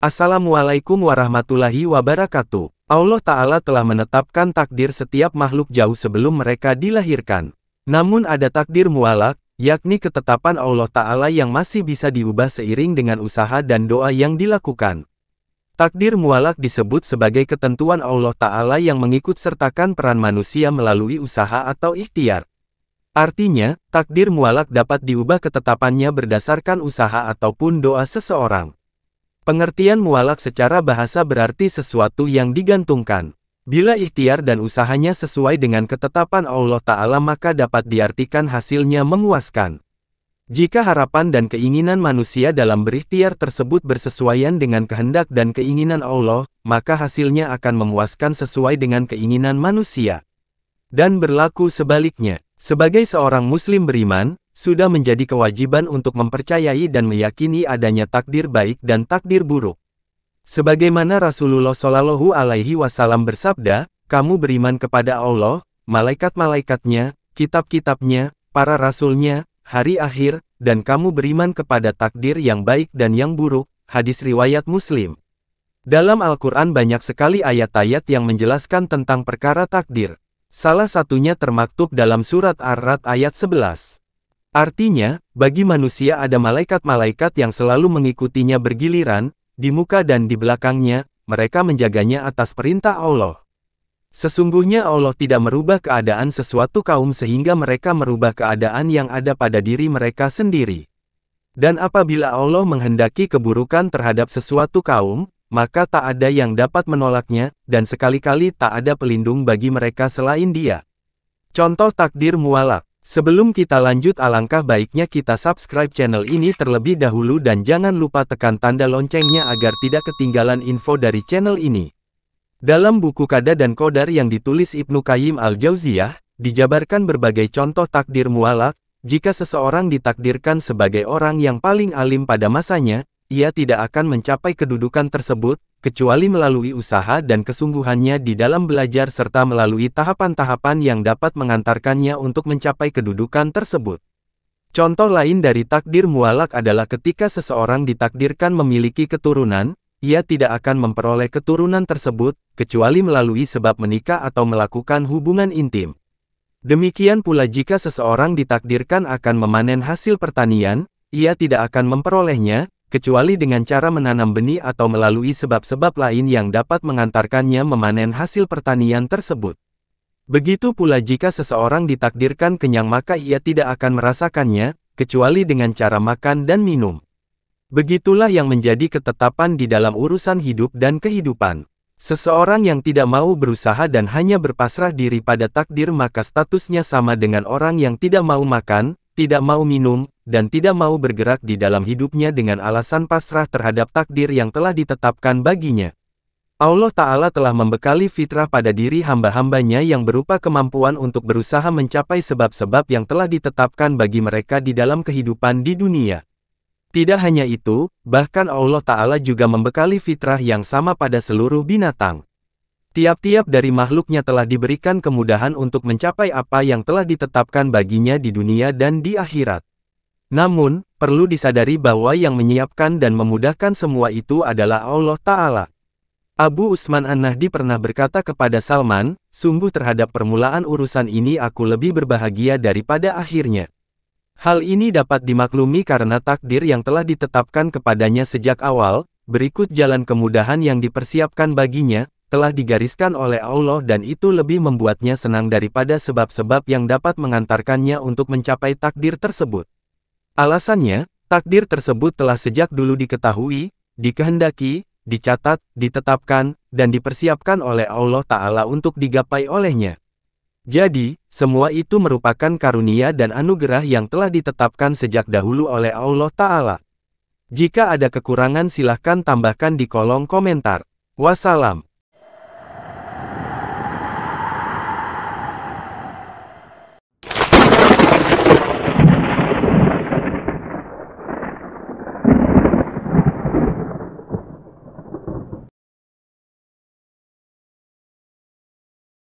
Assalamualaikum warahmatullahi wabarakatuh. Allah Ta'ala telah menetapkan takdir setiap makhluk jauh sebelum mereka dilahirkan. Namun ada takdir mualak, yakni ketetapan Allah Ta'ala yang masih bisa diubah seiring dengan usaha dan doa yang dilakukan. Takdir mualak disebut sebagai ketentuan Allah Ta'ala yang mengikut sertakan peran manusia melalui usaha atau ikhtiar. Artinya, takdir mualak dapat diubah ketetapannya berdasarkan usaha ataupun doa seseorang. Pengertian mualak secara bahasa berarti sesuatu yang digantungkan. Bila ikhtiar dan usahanya sesuai dengan ketetapan Allah Ta'ala maka dapat diartikan hasilnya memuaskan. Jika harapan dan keinginan manusia dalam berikhtiar tersebut bersesuaian dengan kehendak dan keinginan Allah, maka hasilnya akan memuaskan sesuai dengan keinginan manusia. Dan berlaku sebaliknya, sebagai seorang muslim beriman, sudah menjadi kewajiban untuk mempercayai dan meyakini adanya takdir baik dan takdir buruk. Sebagaimana Rasulullah Shallallahu Alaihi Wasallam bersabda, kamu beriman kepada Allah, malaikat-malaikatnya, kitab-kitabnya, para rasulnya, hari akhir, dan kamu beriman kepada takdir yang baik dan yang buruk. Hadis riwayat Muslim. Dalam Al-Quran banyak sekali ayat-ayat yang menjelaskan tentang perkara takdir. Salah satunya termaktub dalam surat Ar-Ra'd ayat 11. Artinya, bagi manusia ada malaikat-malaikat yang selalu mengikutinya bergiliran, di muka dan di belakangnya, mereka menjaganya atas perintah Allah. Sesungguhnya Allah tidak merubah keadaan sesuatu kaum sehingga mereka merubah keadaan yang ada pada diri mereka sendiri. Dan apabila Allah menghendaki keburukan terhadap sesuatu kaum, maka tak ada yang dapat menolaknya, dan sekali-kali tak ada pelindung bagi mereka selain Dia. Contoh takdir mualak. Sebelum kita lanjut alangkah baiknya kita subscribe channel ini terlebih dahulu dan jangan lupa tekan tanda loncengnya agar tidak ketinggalan info dari channel ini. Dalam buku Qada dan Qadar yang ditulis Ibnu Qayyim al-Jauziyah, dijabarkan berbagai contoh takdir mualak. Jika seseorang ditakdirkan sebagai orang yang paling alim pada masanya, ia tidak akan mencapai kedudukan tersebut, kecuali melalui usaha dan kesungguhannya di dalam belajar serta melalui tahapan-tahapan yang dapat mengantarkannya untuk mencapai kedudukan tersebut. Contoh lain dari takdir mualak adalah ketika seseorang ditakdirkan memiliki keturunan, ia tidak akan memperoleh keturunan tersebut, kecuali melalui sebab menikah atau melakukan hubungan intim. Demikian pula jika seseorang ditakdirkan akan memanen hasil pertanian, ia tidak akan memperolehnya, kecuali dengan cara menanam benih atau melalui sebab-sebab lain yang dapat mengantarkannya memanen hasil pertanian tersebut. Begitu pula jika seseorang ditakdirkan kenyang maka ia tidak akan merasakannya, kecuali dengan cara makan dan minum. Begitulah yang menjadi ketetapan di dalam urusan hidup dan kehidupan. Seseorang yang tidak mau berusaha dan hanya berpasrah diri pada takdir maka statusnya sama dengan orang yang tidak mau makan, tidak mau minum, dan tidak mau bergerak di dalam hidupnya dengan alasan pasrah terhadap takdir yang telah ditetapkan baginya. Allah Ta'ala telah membekali fitrah pada diri hamba-hambanya yang berupa kemampuan untuk berusaha mencapai sebab-sebab yang telah ditetapkan bagi mereka di dalam kehidupan di dunia. Tidak hanya itu, bahkan Allah Ta'ala juga membekali fitrah yang sama pada seluruh binatang. Tiap-tiap dari makhluknya telah diberikan kemudahan untuk mencapai apa yang telah ditetapkan baginya di dunia dan di akhirat. Namun, perlu disadari bahwa yang menyiapkan dan memudahkan semua itu adalah Allah Ta'ala. Abu Usman An-Nahdi pernah berkata kepada Salman, sungguh terhadap permulaan urusan ini aku lebih berbahagia daripada akhirnya. Hal ini dapat dimaklumi karena takdir yang telah ditetapkan kepadanya sejak awal, berikut jalan kemudahan yang dipersiapkan baginya, telah digariskan oleh Allah dan itu lebih membuatnya senang daripada sebab-sebab yang dapat mengantarkannya untuk mencapai takdir tersebut. Alasannya, takdir tersebut telah sejak dulu diketahui, dikehendaki, dicatat, ditetapkan, dan dipersiapkan oleh Allah Ta'ala untuk digapai olehnya. Jadi, semua itu merupakan karunia dan anugerah yang telah ditetapkan sejak dahulu oleh Allah Ta'ala. Jika ada kekurangan silahkan tambahkan di kolom komentar. Wassalam.